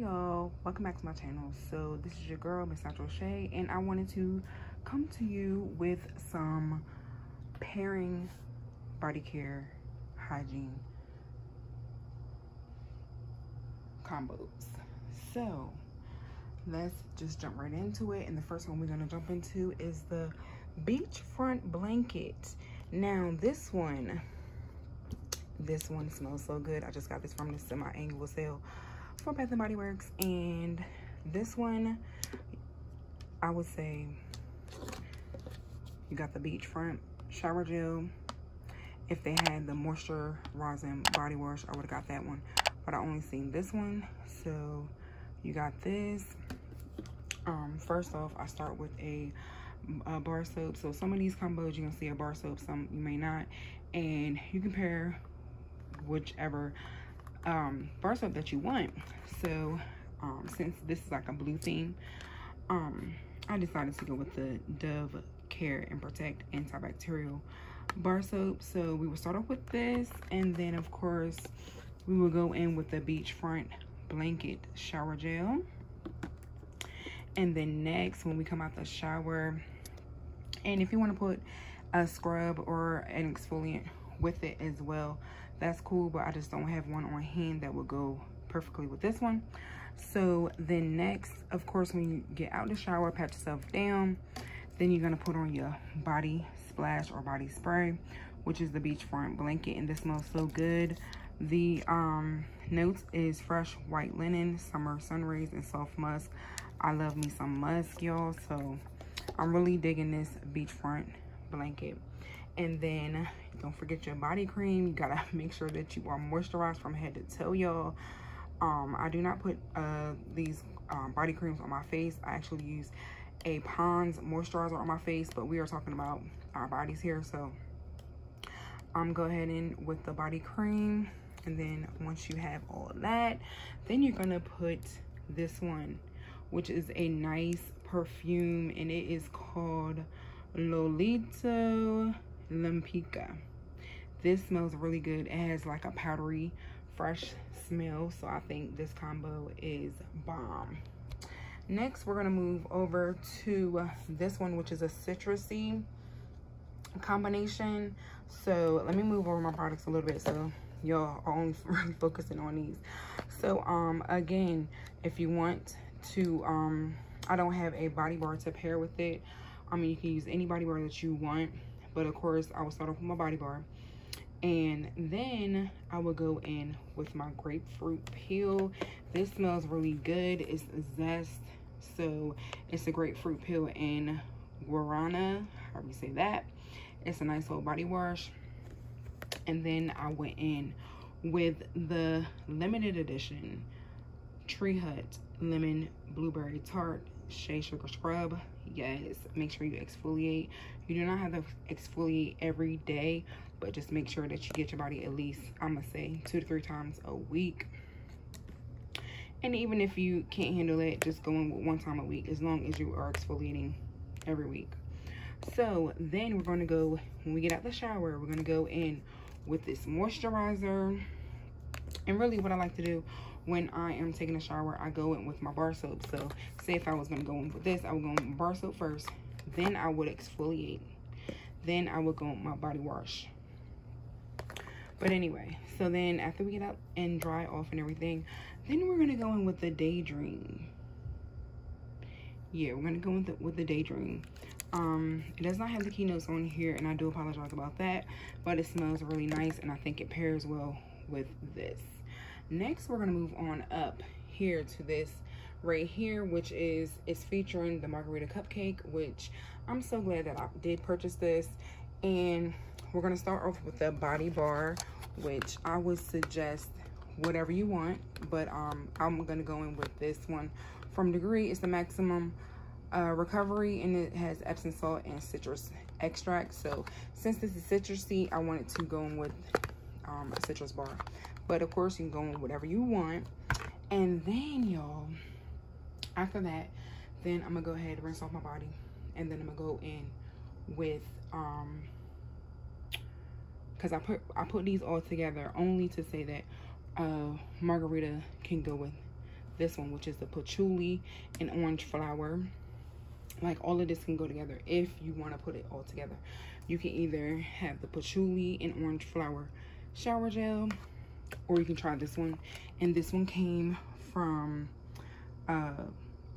y'all, welcome back to my channel. So this is your girl Missnaturalshay, and I wanted to come to you with some pairing body care hygiene combos. So let's just jump right into it, and the first one we're going to jump into is the beachfront blanket. Now this one smells so good. I just got this from the semi-annual sale from Bath & Body Works, and this one, I would say, you got the beachfront shower gel. If they had the moisturizing body wash, I would have got that one, but I only seen this one. So you got this. First off, I start with a bar soap. So some of these combos you're gonna see a bar soap, some you may not, and you can pair whichever bar soap that you want. So since this is like a blue theme, I decided to go with the Dove Care and Protect antibacterial bar soap. So we will start off with this, and then of course we will go in with the beachfront blanket shower gel. And then next, when we come out the shower, and if you want to put a scrub or an exfoliant with it as well, that's cool, but I just don't have one on hand that would go perfectly with this one. So then next, of course, when you get out the shower, pat yourself down, then you're gonna put on your body splash or body spray, which is the beachfront blanket, and this smells so good. The notes is fresh white linen, summer sun rays, and soft musk. I love me some musk, y'all, so I'm really digging this beachfront blanket. And then don't forget your body cream. You gotta make sure that you are moisturized from head to toe, y'all. I do not put these body creams on my face. I actually use a Pond's moisturizer on my face, but we are talking about our bodies here. So go ahead in with the body cream, and then once you have all of that, then you're gonna put this one, which is a nice perfume, and it is called Lolito Limpica. This smells really good. It has like a powdery fresh smell, so I think this combo is bomb. Next, we're gonna move over to this one, which is a citrusy combination. So let me move over my products a little bit so y'all are only really focusing on these. So again, if you want to, I don't have a body bar to pair with it. I mean, you can use any body bar that you want, but of course I will start off with my body bar, and then I will go in with my grapefruit peel. This smells really good. It's zest, so it's a grapefruit peel and guarana, however you say that. It's a nice little body wash. And then I went in with the limited edition Tree Hut lemon blueberry tart shea sugar scrub. Yes, make sure you exfoliate. You do not have to exfoliate every day, but just make sure that you get your body at least, I'm gonna say 2 to 3 times a week. And even if you can't handle it, just go in with 1 time a week, as long as you are exfoliating every week. So then we're going to go, when we get out the shower, we're going to go in with this moisturizer. And really what I like to do when I am taking a shower, I go in with my bar soap. So say if I was going to go in with this, I would go in with my bar soap first, then I would exfoliate, then I would go with my body wash. But anyway, so then after we get out and dry off and everything, then we're going to go in with the Daydream. Yeah, we're going to go in with the Daydream. It does not have the keynotes on here, and I do apologize about that, but it smells really nice, and I think it pairs well with this. Next, we're going to move on up here to this right here, which is featuring the margarita cupcake, which I'm so glad that I did purchase this. And we're going to start off with the body bar, which I would suggest whatever you want, but I'm going to go in with this one from Degree. It's the maximum recovery, and it has Epsom salt and citrus extract. So since this is citrusy, I wanted to go in with a citrus bar, but of course you can go in whatever you want. And then y'all, after that, then I'm gonna go ahead and rinse off my body, and then I'm gonna go in with because I put these all together only to say that margarita can go with this one, which is the patchouli and orange flower. Like, all of this can go together if you want to put it all together. You can either have the patchouli and orange flower shower gel, or you can try this one. And this one came from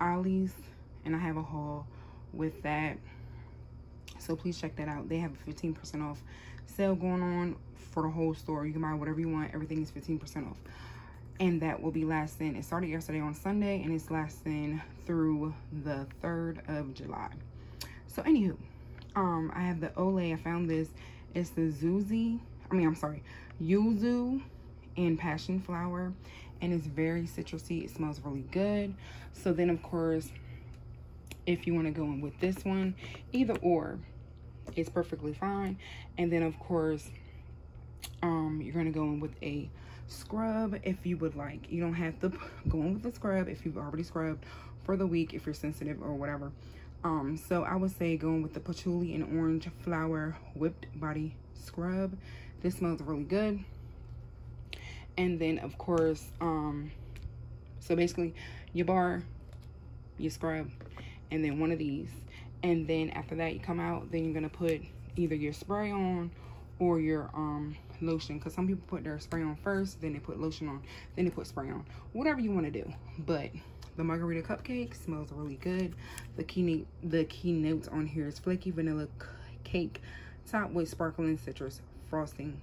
Ollie's, and I have a haul with that, so please check that out. They have a 15% off sale going on for the whole store. You can buy whatever you want, everything is 15% off, and that will be lasting. It started yesterday on Sunday, and it's lasting through the 3rd of July. So anywho, I have the Olay. I found this. It's the yuzu and passion flower, and it's very citrusy. It smells really good. So then, of course, if you want to go in with this one, either or, it's perfectly fine. And then, of course, you're going to go in with a scrub if you would like. You don't have to go in with the scrub if you've already scrubbed for the week, if you're sensitive or whatever. So I would say going with the patchouli and orange flower whipped body scrub. This smells really good. And then, of course, so basically you bar, you scrub, and then one of these. And then after that, you come out, then you're gonna put either your spray on or your lotion, because some people put their spray on first, then they put lotion on, then they put spray on, whatever you want to do. But the margarita cupcake smells really good. The key notes on here is flaky vanilla cake topped with sparkling citrus frosting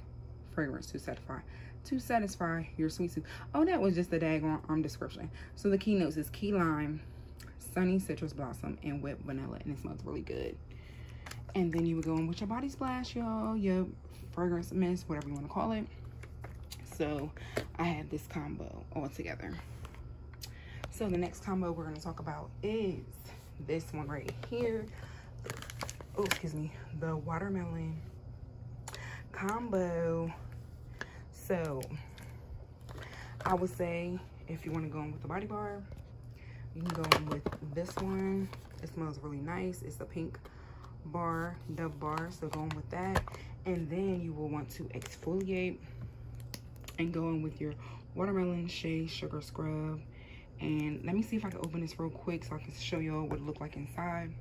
fragrance to satisfy your sweet tooth. Oh, that was just the daggone description. So the key notes is key lime, sunny citrus blossom, and whipped vanilla, and it smells really good. And then you would go in with your body splash, y'all, your fragrance mist, whatever you want to call it. So I have this combo all together. So the next combo we're going to talk about is this one right here. Oh, excuse me, the watermelon combo. So I would say if you want to go in with the body bar, you can go in with this one. It smells really nice. It's a pink bar, Dove bar, so go in with that. And then you will want to exfoliate and go in with your Missnaturalshay sugar scrub. And let me see if I can open this real quick so I can show y'all what it looked like inside.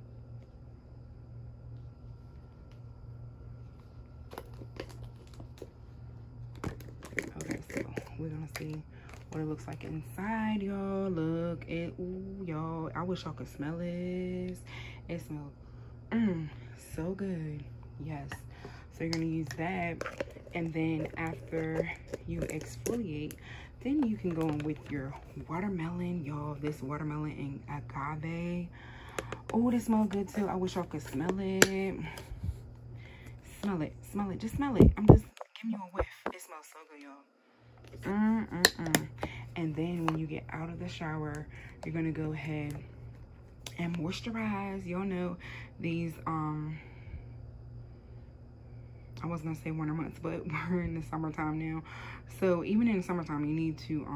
Okay, so we're gonna see what it looks like inside, y'all. Look at, ooh, y'all, I wish y'all could smell this. It smells so good. Yes, so you're gonna use that, and then after you exfoliate, then you can go in with your watermelon, y'all. This watermelon and agave. Oh, this smells good too. I wish y'all could smell it. Smell it, smell it, just smell it. I'm just giving you a whiff. It smells so good, y'all. And then when you get out of the shower, you're gonna go ahead and moisturize. Y'all know these I was gonna say winter months, but we're in the summertime now. So even in the summertime, you need to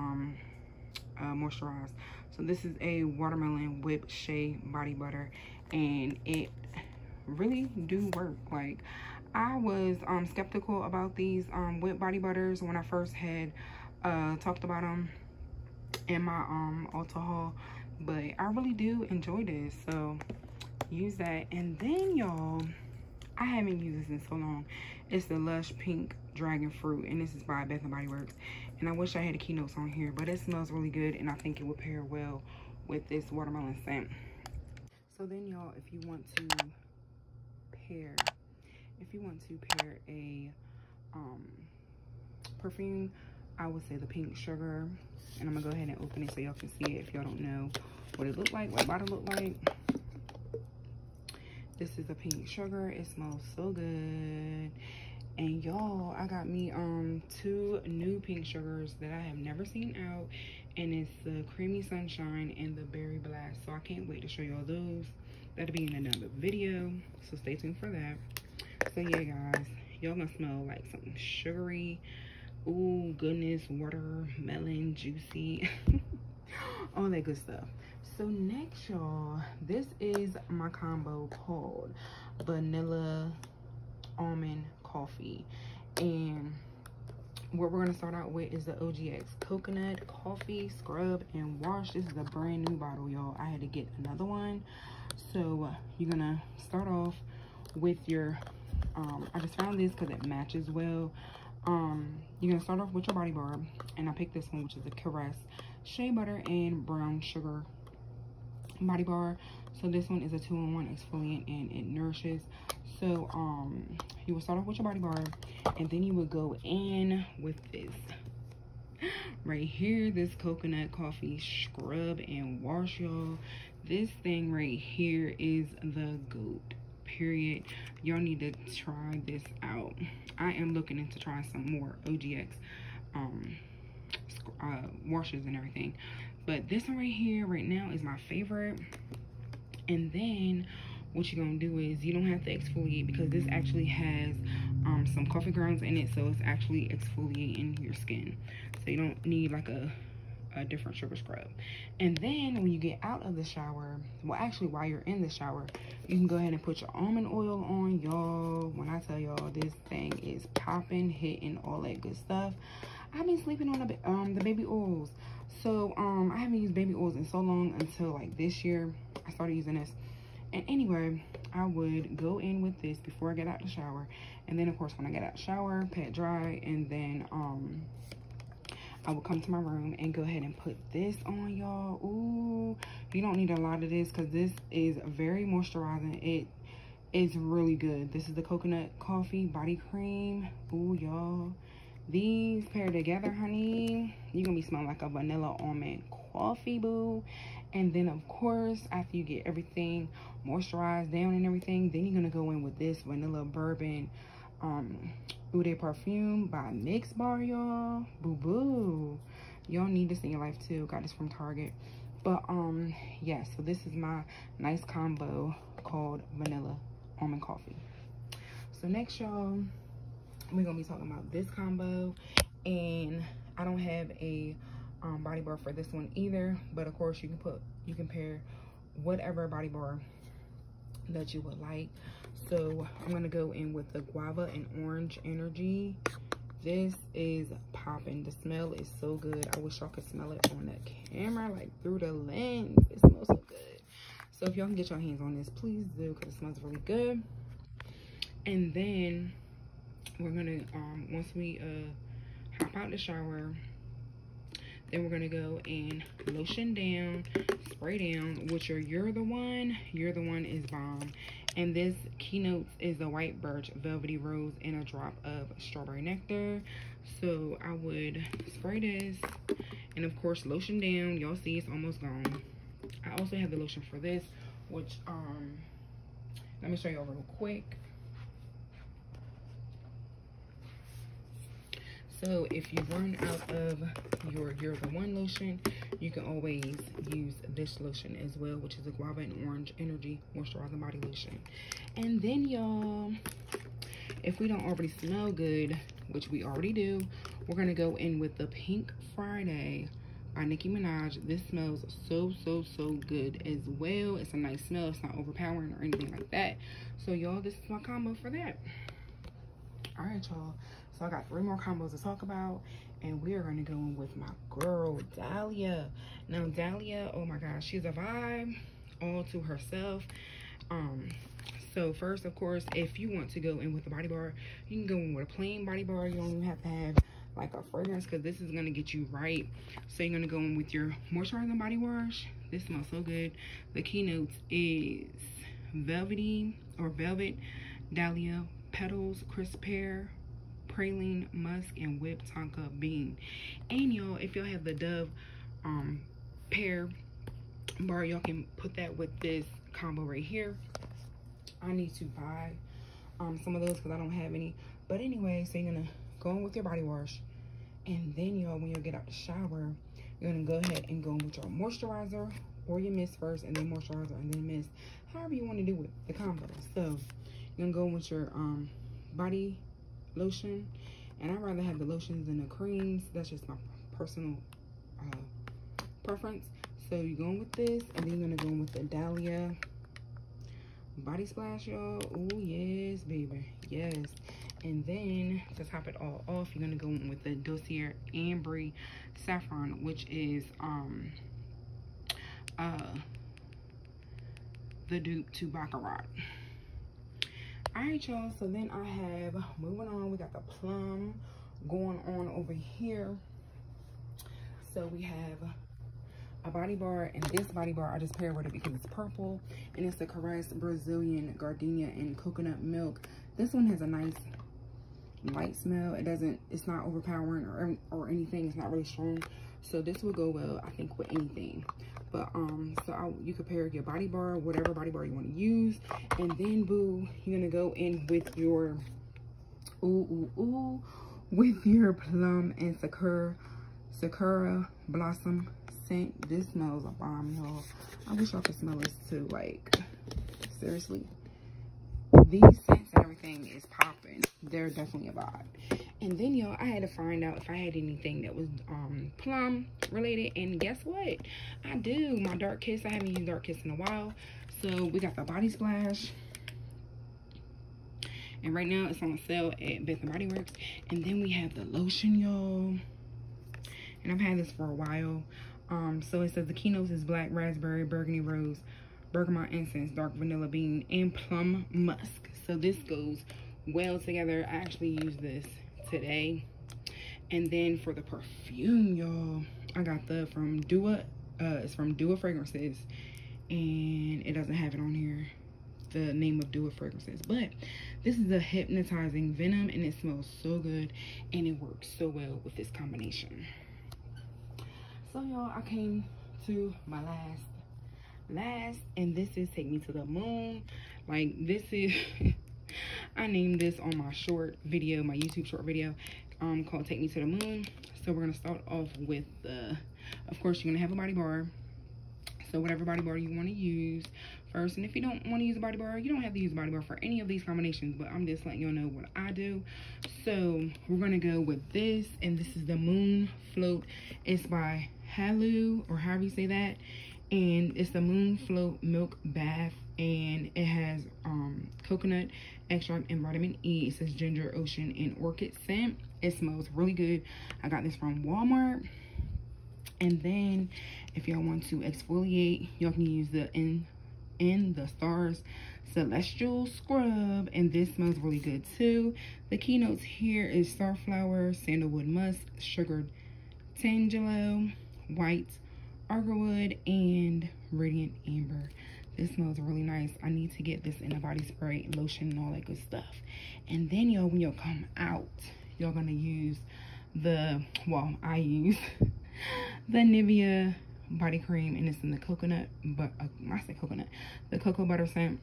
moisturize. So this is a watermelon whipped shea body butter, and it really do work. Like, I was skeptical about these whipped body butters when I first had talked about them in my Ulta haul, but I really do enjoy this, so use that. And then, y'all, I haven't used this in so long. It's the Lush Pink Dragon Fruit, and this is by Bath & Body Works. And I wish I had the keynotes on here, but it smells really good, and I think it would pair well with this watermelon scent. So then, y'all, if you want to pair a perfume, I would say the Pink Sugar. And I'm gonna go ahead and open it so y'all can see it if y'all don't know what it looked like, what the bottle looked like. This is a Pink Sugar. It smells so good. And y'all, I got me 2 new Pink Sugars that I have never seen out, and it's the Creamy Sunshine and the Berry Blast. So I can't wait to show y'all those. That'll be in another video, so stay tuned for that. So yeah, guys, y'all gonna smell like something sugary. Ooh, goodness, watermelon, juicy, all that good stuff. So next, y'all, this is my combo called Vanilla Almond Coffee. And what we're going to start out with is the OGX Coconut Coffee Scrub and Wash. This is a brand new bottle, y'all. I had to get another one. So you're going to start off with your, I just found this because it matches well. You're going to start off with your body bar. And I picked this one, which is a Caress Shea Butter and Brown Sugar body bar. So this one is a 2-in-1 exfoliant and it nourishes. So you will start off with your body bar, and then you would go in with this right here, this coconut coffee scrub and wash, y'all. This thing right here is the GOAT, period. Y'all need to try this out. I am looking into trying some more OGX washes and everything, but this one right here right now is my favorite. And then what you're gonna do is, you don't have to exfoliate because this actually has some coffee grounds in it, so it's actually exfoliating your skin, so you don't need like a different sugar scrub. And then when you get out of the shower, well, actually while you're in the shower, you can go ahead and put your almond oil on, y'all. When I tell y'all, this thing is popping, hitting, all that good stuff. I've been sleeping on the baby oils. So I haven't used baby oils in so long, until like this year I started using this. And anyway, I would go in with this before I get out the shower, and then of course when I get out the shower, pat dry, and then I would come to my room and go ahead and put this on, y'all. Ooh, you don't need a lot of this because this is very moisturizing. It is really good. This is the coconut coffee body cream. Ooh, y'all, these paired together, honey, you're gonna be smelling like a vanilla almond coffee, boo. And then of course, after you get everything moisturized down and everything, then you're gonna go in with this vanilla bourbon Eau de Parfum by Mix Bar, y'all. Boo boo, y'all need this in your life too. Got this from Target. But yeah, so this is my nice combo called vanilla almond coffee. So next, y'all, we're gonna be talking about this combo, and I don't have a body bar for this one either, but of course you can pair whatever body bar that you would like. So I'm gonna go in with the Guava and Orange Energy. This is popping. The smell is so good. I wish y'all could smell it on the camera, like through the lens. It smells so good. So if y'all can get your hands on this, please do, because it smells really good. And then we're gonna once we hop out the shower, then we're gonna go and lotion down, spray down with your You're the One is bomb. And this keynotes is the White Birch Velvety Rose and a drop of strawberry nectar. So I would spray this, and of course lotion down. Y'all see it's almost gone. I also have the lotion for this, which let me show you over real quick. So if you run out of your You're the One lotion, you can always use this lotion as well, which is a Guava and Orange Energy Moisturizing Body Lotion. And then, y'all, if we don't already smell good, which we already do, we're going to go in with the Pink Friday by Nicki Minaj. This smells so, so, so good as well. It's a nice smell. It's not overpowering or anything like that. So, y'all, this is my combo for that. All right, y'all. So I got 3 more combos to talk about, and we are going to go in with my girl, Dahlia. Now, Dahlia, oh my gosh, she's a vibe all to herself. So first, of course, if you want to go in with a body bar, you can go in with a plain body bar. You don't even have to have like a fragrance, because this is going to get you right. So you're going to go in with your moisturizing body wash. This smells so good. The keynotes is Velvet, Dahlia, Petals, Crisp Pear, Praline, Musk, and Whipped Tonka Bean. And y'all, if y'all have the Dove pear bar, y'all can put that with this combo right here. I need to buy some of those because I don't have any. But anyway, so you're gonna go in with your body wash, and then y'all, when you get out the shower, you're gonna go ahead and go in with your moisturizer or your mist first, and then moisturizer, and then mist, however you want to do it, the combo. So you're gonna go in with your body lotion, and I'd rather have the lotions than the creams. That's just my personal preference. So you're going with this, and then you're gonna go in with the Dahlia body splash, y'all. Oh yes, baby, yes. And then to top it all off, you're gonna go in with the Dossier Ambre Saffron, which is the dupe to Baccarat. Alright, y'all, so then I have, moving on, we got the Plum going on over here. So we have a body bar, and this body bar I just paired with it because it's purple, and it's the Caress Brazilian Gardenia and Coconut Milk. This one has a nice light smell. It's not overpowering or anything. It's not really strong, so this will go well, I think, with anything. But you could pair your body bar, whatever body bar you want to use, and then boo, you're gonna go in with your with your Plum and Sakura Blossom scent. This smells a bomb, y'all. I wish y'all could smell this too. Like, seriously, these scents and everything is popping. They're definitely a vibe. And then, y'all, I had to find out if I had anything that was plum related, and guess what? I do. My Dark Kiss. I haven't used Dark Kiss in a while. So we got the Body Splash, and right now it's on sale at Bath and Body Works. And then we have the lotion, y'all, and I've had this for a while. So it says the keynotes is black raspberry, burgundy rose, bergamot incense, dark vanilla bean, and plum musk. So this goes well together. I actually used this today. And then for the perfume, y'all, I got from Dua. It's from Dua Fragrances, and it doesn't have it on here, the name of Dua Fragrances, but this is a hypnotizing venom, and it smells so good, and it works so well with this combination. So y'all, I came to my last, and this is Take Me to the Moon. Like, this is I named this on my short video, my YouTube short video, called Take Me to the Moon. So we're gonna start off with of course, you're gonna have a body bar. So whatever body bar you want to use first, and if you don't want to use a body bar, you don't have to use a body bar for any of these combinations, but I'm just letting y'all know what I do. So we're gonna go with this, and this is the Moon Float. It's by Halu, or however you say that, and it's the Moon Float Milk Bath, and it has coconut extract and vitamin E. It says ginger, ocean, and orchid scent. It smells really good. I got this from Walmart. And then if y'all want to exfoliate, y'all can use the In the Stars Celestial Scrub, and this smells really good too. The keynotes here is Starflower, Sandalwood Musk, Sugared Tangelo, White Argarwood, and Radiant Amber. This smells really nice. I need to get this in a body spray, lotion, and all that good stuff. And then, y'all, when y'all come out, y'all gonna use I use the Nivea body cream, and it's in the coconut, but I say coconut, the cocoa butter scent,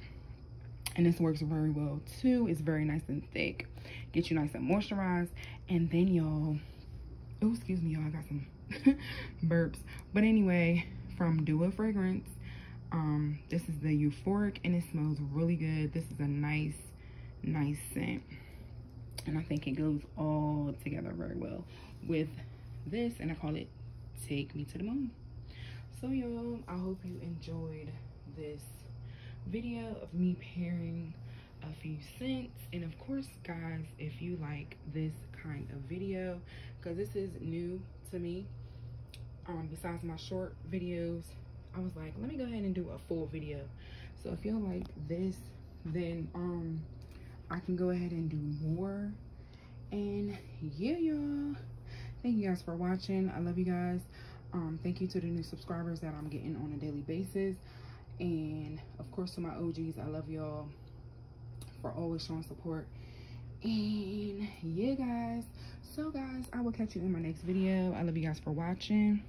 and this works very well too. It's very nice and thick, get you nice and moisturized. And then, y'all, oh, excuse me, y'all, I got some burps, but anyway, from Dua Fragrance, this is the Euphoric, and it smells really good. This is a nice scent, and I think it goes all together very well with this, and I call it Take Me to the Moon. So y'all, I hope you enjoyed this video of me pairing a few scents. And of course, guys, if you like this kind of video, because this is new to me, besides my short videos, I was like, let me go ahead and do a full video. So if y'all like this, then I can go ahead and do more. And yeah, y'all, thank you guys for watching. I love you guys. Thank you to the new subscribers that I'm getting on a daily basis, and of course to my OGs, I love y'all for always showing support. And yeah, guys, so guys, I will catch you in my next video. I love you guys for watching.